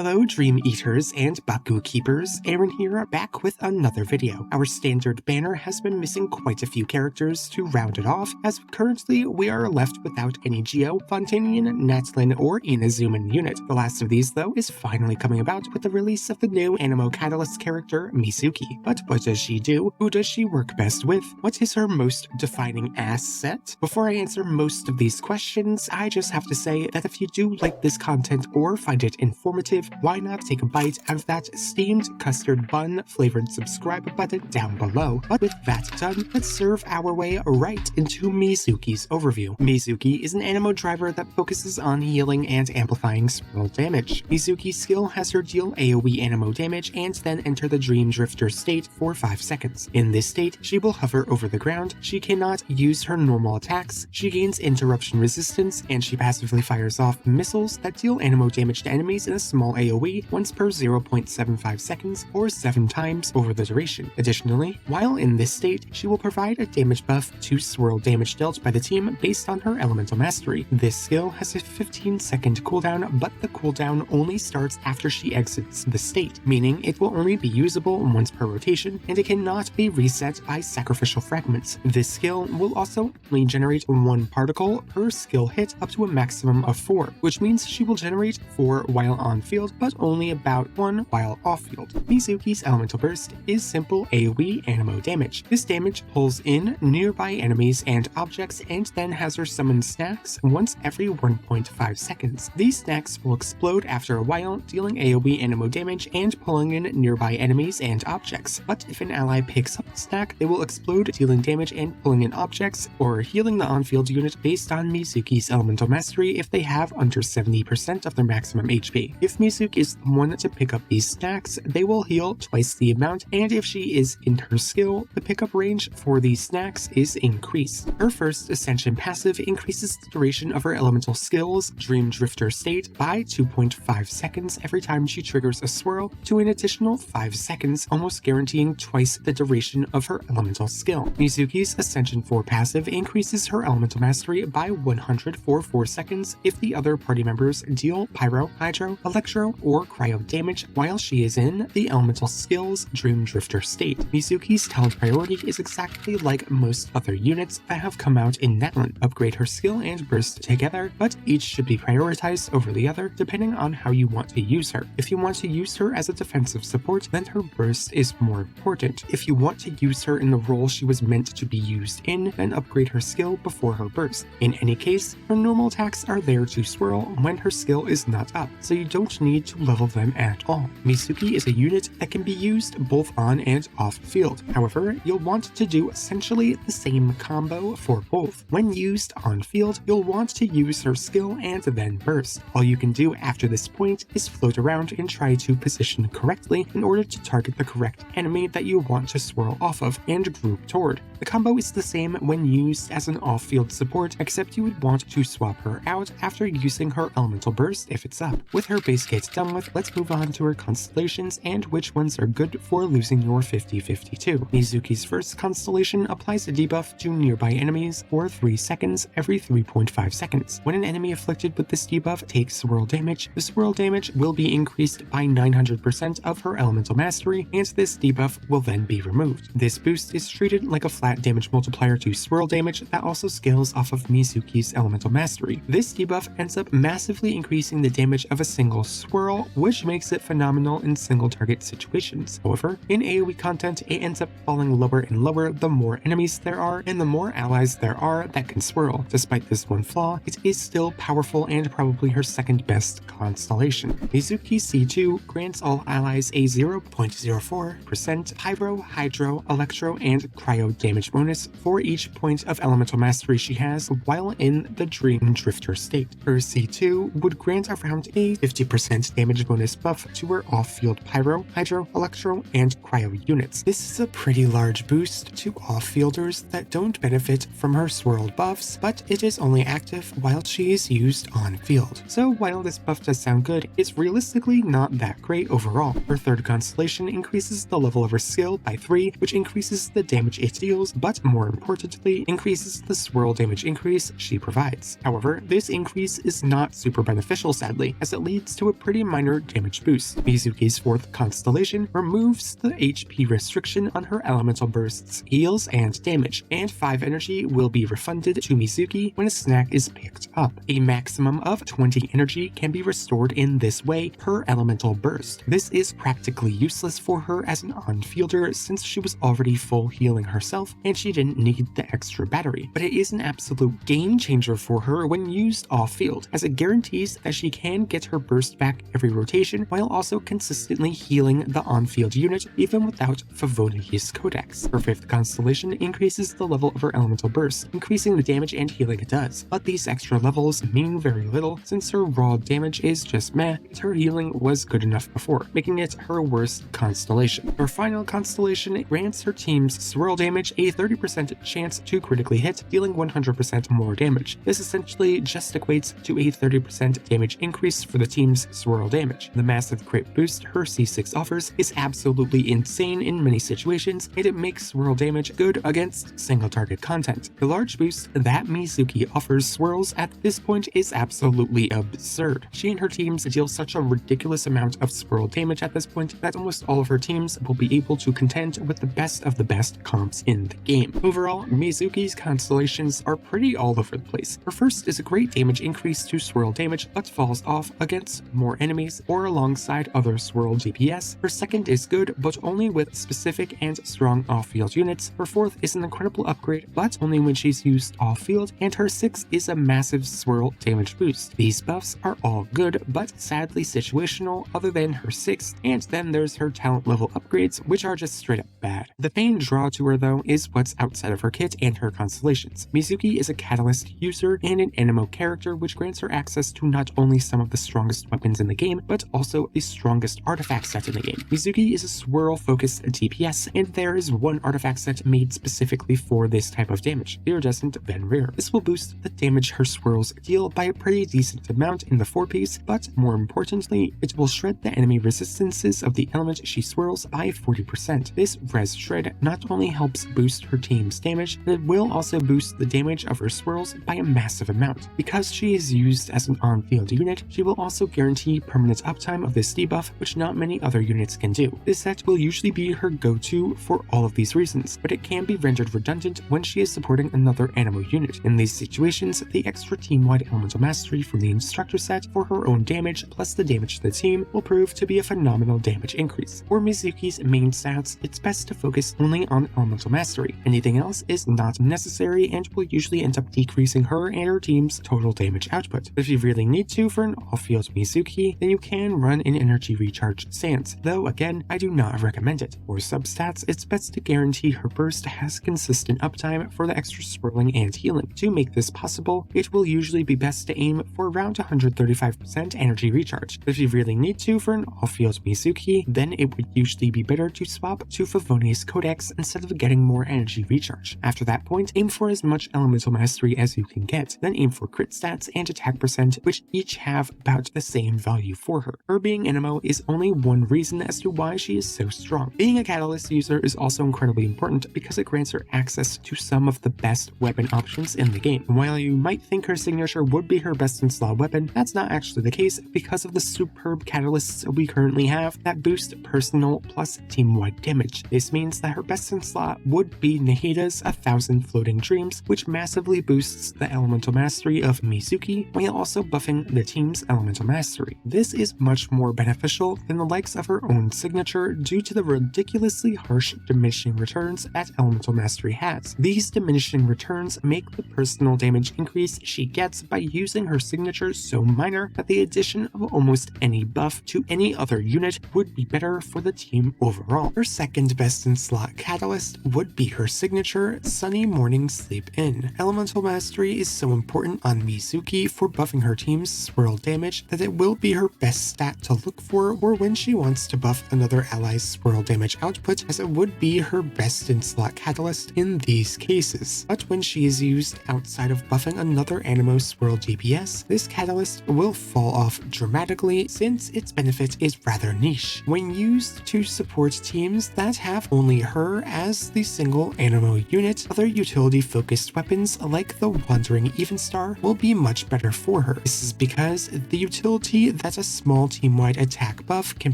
Hello Dream Eaters and Baku Keepers, Aaron here, back with another video. Our standard banner has been missing quite a few characters to round it off, as currently we are left without any Geo, Fontanian, Natlin, or Inazuman unit. The last of these though is finally coming about with the release of the new Anemo Catalyst character, Mizuki. But what does she do? Who does she work best with? What is her most defining asset? Before I answer most of these questions, I just have to say that if you do like this content or find it informative, why not take a bite out of that steamed custard bun flavored subscribe button down below. But with that done, let's serve our way right into Mizuki's overview. Mizuki is an anemo driver that focuses on healing and amplifying Swirl damage. Mizuki's skill has her deal AoE anemo damage and then enter the Dream Drifter state for 5 seconds. In this state, she will hover over the ground, she cannot use her normal attacks, she gains interruption resistance, and she passively fires off missiles that deal anemo damage to enemies in a small AoE once per 0.75 seconds or 7 times over the duration. Additionally, while in this state, she will provide a damage buff to Swirl damage dealt by the team based on her elemental mastery. This skill has a 15-second cooldown, but the cooldown only starts after she exits the state, meaning it will only be usable once per rotation, and it cannot be reset by sacrificial fragments. This skill will also only generate 1 particle per skill hit up to a maximum of 4, which means she will generate 4 while on field, but only about 1 while off field. Mizuki's elemental burst is simple AoE anemo damage. This damage pulls in nearby enemies and objects and then has her summon snacks once every 1.5 seconds. These snacks will explode after a while, dealing AoE anemo damage and pulling in nearby enemies and objects. But if an ally picks up the snack, they will explode, dealing damage and pulling in objects, or healing the on-field unit based on Mizuki's elemental mastery if they have under 70% of their maximum HP. If Mizuki is the one to pick up these snacks, they will heal twice the amount, and if she is in her skill, the pickup range for these snacks is increased. Her first Ascension passive increases the duration of her elemental skills, Dream Drifter state, by 2.5 seconds every time she triggers a swirl to an additional 5 seconds, almost guaranteeing twice the duration of her elemental skill. Mizuki's Ascension 4 passive increases her elemental mastery by 100 for 4 seconds if the other party members deal Pyro, Hydro, Electro, or Cryo damage while she is in the elemental skills Dream Drifter state. Mizuki's talent priority is exactly like most other units that have come out in Natlin. Upgrade her skill and burst together, but each should be prioritized over the other depending on how you want to use her. If you want to use her as a defensive support, then her burst is more important. If you want to use her in the role she was meant to be used in, then upgrade her skill before her burst. In any case, her normal attacks are there to swirl when her skill is not up, so you don't need to level them at all. Mizuki is a unit that can be used both on and off field. However, you'll want to do essentially the same combo for both. When used on field, you'll want to use her skill and then burst. All you can do after this point is float around and try to position correctly in order to target the correct enemy that you want to swirl off of and group toward. The combo is the same when used as an off-field support, except you would want to swap her out after using her elemental burst if it's up. With her base kit done with, let's move on to her constellations and which ones are good for losing your 50-52. Mizuki's first constellation applies a debuff to nearby enemies for 3 seconds every 3.5 seconds. When an enemy afflicted with this debuff takes swirl damage, the swirl damage will be increased by 900% of her elemental mastery, and this debuff will then be removed. This boost is treated like a flat damage multiplier to swirl damage that also scales off of Mizuki's elemental mastery. This debuff ends up massively increasing the damage of a single swirl, which makes it phenomenal in single target situations. However, in AoE content, it ends up falling lower and lower the more enemies there are and the more allies there are that can swirl. Despite this one flaw, it is still powerful and probably her second best constellation. Mizuki C2 grants all allies a 0.04% Pyro, Hydro, Electro, and Cryo damage bonus for each point of elemental mastery she has while in the Dream Drifter state. Her C2 would grant around a 50% damage bonus buff to her off-field Pyro, Hydro, Electro, and Cryo units. This is a pretty large boost to off-fielders that don't benefit from her swirled buffs, but it is only active while she is used on field. So while this buff does sound good, it's realistically not that great overall. Her third constellation increases the level of her skill by 3, which increases the damage it deals, but more importantly, increases the swirl damage increase she provides. However, this increase is not super beneficial sadly, as it leads to a pretty pretty minor damage boost. Mizuki's 4th Constellation removes the HP restriction on her elemental bursts, heals, and damage, and 5 energy will be refunded to Mizuki when a snack is picked up. A maximum of 20 energy can be restored in this way per elemental burst. This is practically useless for her as an on-fielder since she was already full healing herself and she didn't need the extra battery, but it is an absolute game changer for her when used off-field, as it guarantees that she can get her burst back every rotation while also consistently healing the on-field unit even without Favoni's Codex. Her 5th Constellation increases the level of her elemental burst, increasing the damage and healing it does, but these extra levels mean very little since her raw damage is just meh, and her healing was good enough before, making it her worst constellation. Her final constellation grants her team's swirl damage a 30% chance to critically hit, dealing 100% more damage. This essentially just equates to a 30% damage increase for the team's swirl damage. The massive crit boost her C6 offers is absolutely insane in many situations, and it makes swirl damage good against single target content. The large boost that Mizuki offers Swirls at this point is absolutely absurd. She and her teams deal such a ridiculous amount of swirl damage at this point that almost all of her teams will be able to contend with the best of the best comps in the game. Overall, Mizuki's constellations are pretty all over the place. Her first is a great damage increase to swirl damage, but falls off against more enemies or alongside other swirl DPS. Her second is good, but only with specific and strong off-field units. Her 4th is an incredible upgrade, but only when she's used off-field, and her 6th is a massive swirl damage boost. These buffs are all good, but sadly situational other than her 6th, and then there's her talent level upgrades, which are just straight up bad. The main draw to her though is what's outside of her kit and her constellations. Mizuki is a catalyst user and an anemo character, which grants her access to not only some of the strongest weapons in the game, but also the strongest artifact set in the game. Mizuki is a swirl focused DPS, and there is one artifact set made specifically for this type of damage, Iridescent Then Rare. This will boost the damage her swirls deal by a pretty decent amount in the 4-piece, but more importantly, it will shred the enemy resistances of the element she swirls by 40%. This res shred not only helps boost her team's damage, but it will also boost the damage of her swirls by a massive amount. Because she is used as an on-field unit, she will also guarantee permanent uptime of this debuff, which not many other units can do. This set will usually be her go-to for all of these reasons, but it can be rendered redundant when she is supporting another anemo unit. In these situations, the extra team-wide elemental mastery from the instructor set for her own damage plus the damage to the team will prove to be a phenomenal damage increase. For Mizuki's main stats, it's best to focus only on elemental mastery. Anything else is not necessary and will usually end up decreasing her and her team's total damage output. If you really need to for an off-field Mizuki, then you can run an energy recharge stance, though again, I do not recommend it. For substats, it's best to guarantee her burst has consistent uptime for the extra swirling and healing. To make this possible, it will usually be best to aim for around 135% energy recharge. If you really need to for an off-field Mizuki, then it would usually be better to swap to Favoni's Codex instead of getting more energy recharge. After that point, aim for as much elemental mastery as you can get, then aim for crit stats and attack percent, which each have about the same value for her. Her being anemo is only one reason as to why she is so strong. Being a catalyst user is also incredibly important because it grants her access to some of the best weapon options in the game. And while you might think her signature would be her best in slot weapon, that's not actually the case because of the superb catalysts we currently have that boost personal plus team-wide damage. This means that her best in slot would be Nahida's 1,000 Floating Dreams, which massively boosts the elemental mastery of Mizuki while also buffing the team's elemental mastery. This is much more beneficial than the likes of her own signature due to the ridiculously harsh diminishing returns that elemental mastery has. These diminishing returns make the personal damage increase she gets by using her signature so minor that the addition of almost any buff to any other unit would be better for the team overall. Her second best in slot catalyst would be her signature, Sunny Morning Sleep In. Elemental mastery is so important on Mizuki for buffing her team's swirl damage that it will be her best stat to look for or when she wants to buff another ally's swirl damage output, as it would be her best in slot catalyst in these cases. But when she is used outside of buffing another anemo swirl DPS, this catalyst will fall off dramatically since its benefit is rather niche. When used to support teams that have only her as the single anemo unit, other utility-focused weapons like the Wandering Evenstar will be much better for her. This is because the utility stability that a small team-wide attack buff can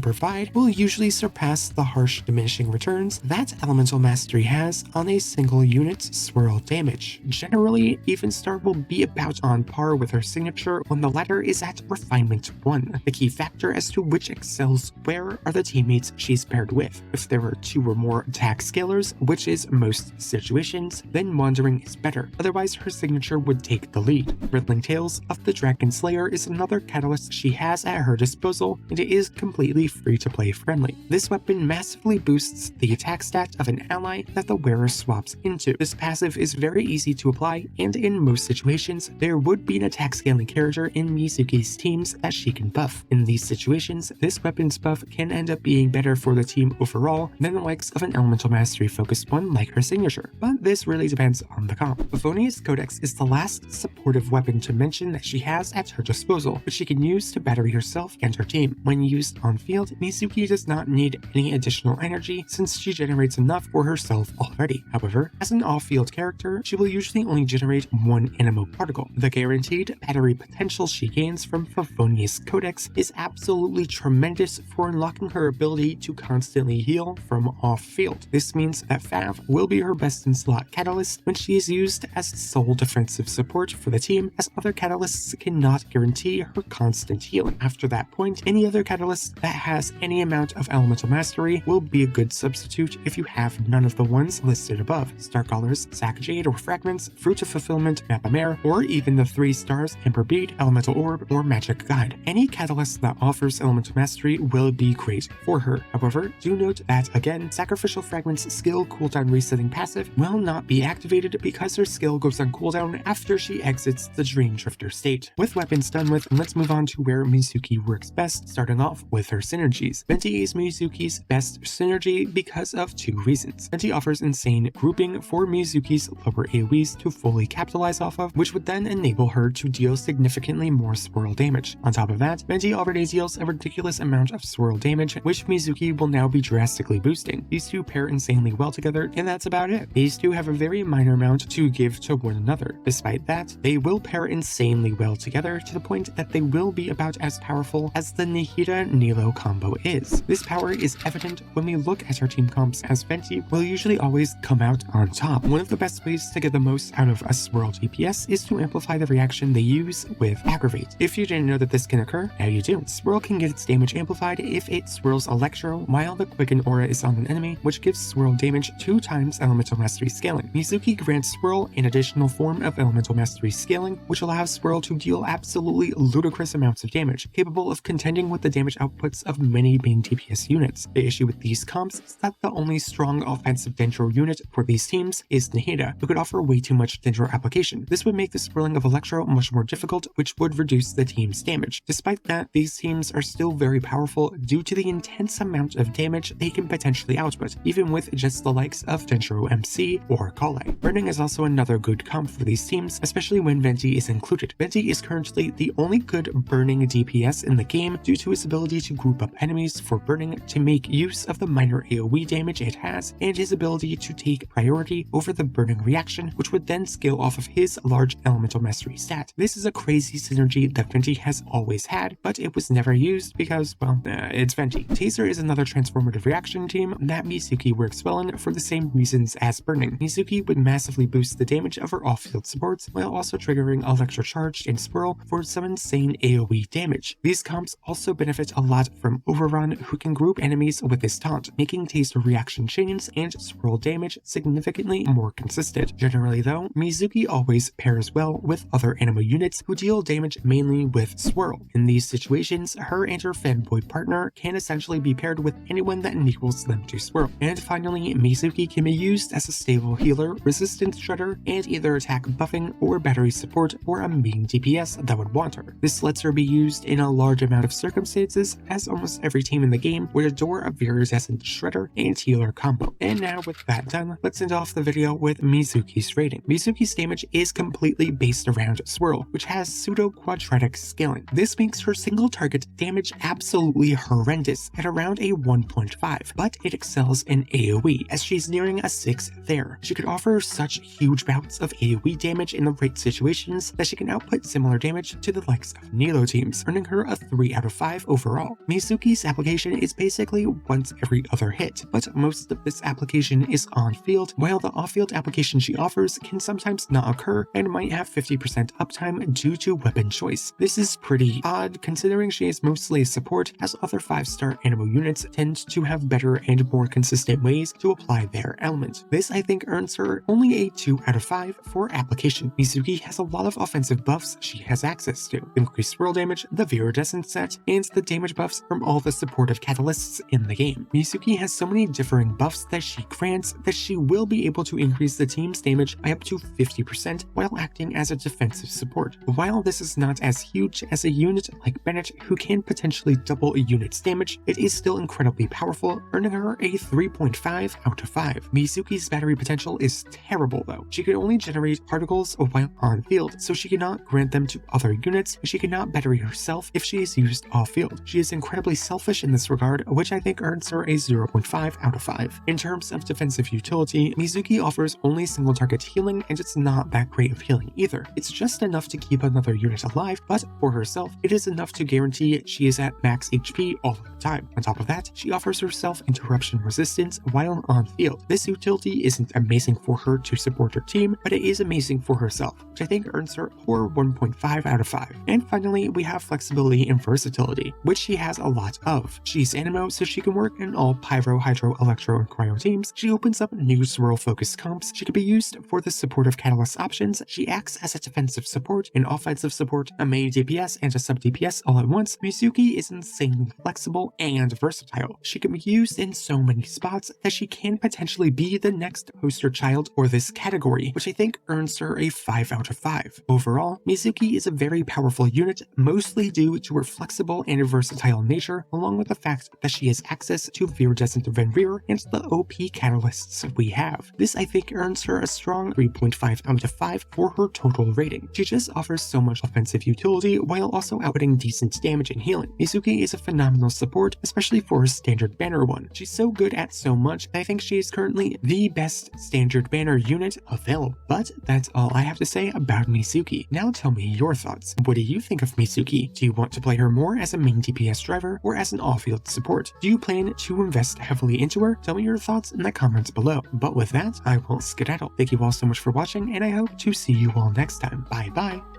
provide will usually surpass the harsh diminishing returns that Elemental Mastery has on a single unit's swirl damage. Generally, Even Star will be about on par with her signature when the latter is at Refinement 1. The key factor as to which excels where are the teammates she's paired with. If there are 2 or more attack scalers, which is most situations, then Wandering is better. Otherwise, her signature would take the lead. Riddling Tales of the Dragon Slayer is another catalyst she has at her disposal, and it is completely free-to-play friendly. This weapon massively boosts the attack stat of an ally that the wearer swaps into. This passive is very easy to apply, and in most situations, there would be an attack scaling character in MIZUKI'S teams that she can buff. In these situations, this weapon's buff can end up being better for the team overall than the likes of an Elemental Mastery focused one like her signature, but this really depends on the comp. MIZUKI'S Codex is the last supportive weapon to mention that she has at her disposal, which she can use to battery herself and her team. When used on field, Mizuki does not need any additional energy since she generates enough for herself already. However, as an off-field character, she will usually only generate 1 anemo particle. The guaranteed battery potential she gains from MIZUKI'S Codex is absolutely tremendous for unlocking her ability to constantly heal from off-field. This means that Fav will be her best in slot catalyst when she is used as sole defensive support for the team, as other catalysts cannot guarantee her constant healing. After that point, any other catalyst that has any amount of Elemental Mastery will be a good substitute if you have none of the ones listed above: Starcallers, Sack Jade or Fragments, Fruit of Fulfillment, Map of Mare, or even the 3 stars Ember Bead, Elemental Orb, or Magic Guide. Any catalyst that offers Elemental Mastery will be great for her. However, do note that, again, Sacrificial Fragment's skill cooldown resetting passive will not be activated because her skill goes on cooldown after she exits the Dream Drifter state. With weapons done with, let's move on to where Mizuki works best, starting off with her synergies. Venti is Mizuki's best synergy because of 2 reasons. Venti offers insane grouping for Mizuki's lower AoEs to fully capitalize off of, which would then enable her to deal significantly more swirl damage. On top of that, Venti already deals a ridiculous amount of swirl damage, which Mizuki will now be drastically boosting. These 2 pair insanely well together, and that's about it. These 2 have a very minor amount to give to one another. Despite that, they will pair insanely well together to the point that they will be about as powerful as the Nihida-Nilo combo is. This power is evident when we look at her team comps, as Venti will usually always come out on top. One of the best ways to get the most out of a Swirl DPS is to amplify the reaction they use with Aggravate. If you didn't know that this can occur, now you do. Swirl can get its damage amplified if it swirls Electro while the Quicken Aura is on an enemy, which gives Swirl damage 2 times Elemental Mastery scaling. Mizuki grants Swirl an additional form of Elemental Mastery scaling, which allows Swirl to deal absolutely ludicrous amounts of damage, capable of contending with the damage outputs of many main DPS units. The issue with these comps is that the only strong offensive Dendro unit for these teams is Nihida, who could offer way too much Dendro application. This would make the swirling of Electro much more difficult, which would reduce the team's damage. Despite that, these teams are still very powerful due to the intense amount of damage they can potentially output, even with just the likes of Dendro MC or Kale. Burning is also another good comp for these teams, especially when Venti is included. Venti is currently the only good burning DPS in the game due to its ability to group up enemies for burning to make use of the minor AoE damage it has, and his ability to take priority over the burning reaction, which would then scale off of his large Elemental Mastery stat. This is a crazy synergy that Venti has always had, but it was never used because, well, it's Venti. Taser is another transformative reaction team that Mizuki works well in for the same reasons as burning. Mizuki would massively boost the damage of her off-field supports while also triggering Electrocharged and Swirl for some insane AoE damage. These comps also benefit a lot from Overrun, who can group enemies with his taunt, making Taser reaction chains and Swirl damage significantly more consistent. Generally though, Mizuki always pairs well with other anemo units who deal damage mainly with Swirl. In these situations, her and her fanboy partner can essentially be paired with anyone that enables them to Swirl. And finally, Mizuki can be used as a stable healer, resistant shredder, and either attack buffing or battery support for a main DPS that would want her. This lets her be used in a large amount of circumstances, as almost every team in the game would adore a Virus-essence shredder and healer combo. And now with that done, let's end off the video with Mizuki's rating. Mizuki's damage is completely based around Swirl, which has pseudo-quadratic scaling. This makes her single target damage absolutely horrendous at around a 1.5, but it excels in AoE, as she's nearing a 6 there. She could offer such huge bouts of AoE damage in the right situations that she can output similar damage to the likes of Nilo teams. earning her a 3 out of 5 overall. MIZUKI'S application is basically once every other hit, but most of this application is on-field, while the off-field application she offers can sometimes not occur and might have 50% uptime due to weapon choice. This is pretty odd considering she is mostly a support, as other 5-star anemo units tend to have better and more consistent ways to apply their element. This I think earns her only a 2 out of 5 for application. MIZUKI has a lot of offensive buffs she has access to: increased swirl damage, the viridescent set, and the damage buffs from all the supportive catalysts in the game. MIZUKI has so many differing buffs that she grants that she will be able to increase the team's damage by up to 50% while acting as a defensive support. While this is not as huge as a unit like Bennett, who can potentially double a unit's damage, it is still incredibly powerful, earning her a 3.5 out of 5. MIZUKI'S battery potential is terrible though. She can only generate particles while on field, so she cannot grant them to other units, and she cannot battery herself if she is used off field. She is incredibly selfish in this regard, which I think earns her a 0.5 out of 5. In terms of defensive utility, MIZUKI offers only single target healing, and it's not that great of healing either. It's just enough to keep another unit alive, but for herself, it is enough to guarantee she is at max HP all the time. On top of that, she offers herself interruption resistance while on field. This utility isn't amazing for her to support her team, but it is amazing for herself, which I think earns her a 1.5 out of 5. And finally, we have flexibility and versatility, which she has a lot of. She's anemo, so she can work in all pyro, hydro, electro, and cryo teams. She opens up new swirl focused comps. She can be used for the supportive catalyst options. She acts as a defensive support, an offensive support, a main DPS, and a sub DPS all at once. MIZUKI is insanely flexible and versatile. She can be used in so many spots that she can potentially be the next poster child for this category, which I think earns her a 5 out of 5. Overall, MIZUKI is a very powerful unit, mostly due to her flexible and versatile nature, along with the fact that she has access to viridescent Venrir and the OP catalysts we have. This I think earns her a strong 3.5 out of 5 for her total rating. She just offers so much offensive utility while also outputting decent damage and healing. MIZUKI is a phenomenal support, especially for her standard banner one. She's so good at so much, I think she is currently the best standard banner unit available. But that's all I have to say about MIZUKI. Now tell me your thoughts. What do you think of MIZUKI? Do you want to play her more as a main DPS driver or as an off-field support? Do you plan to invest heavily into her? Tell me your thoughts in the comments below. But with that, I will skedaddle. Thank you all so much for watching, and I hope to see you all next time. Bye bye.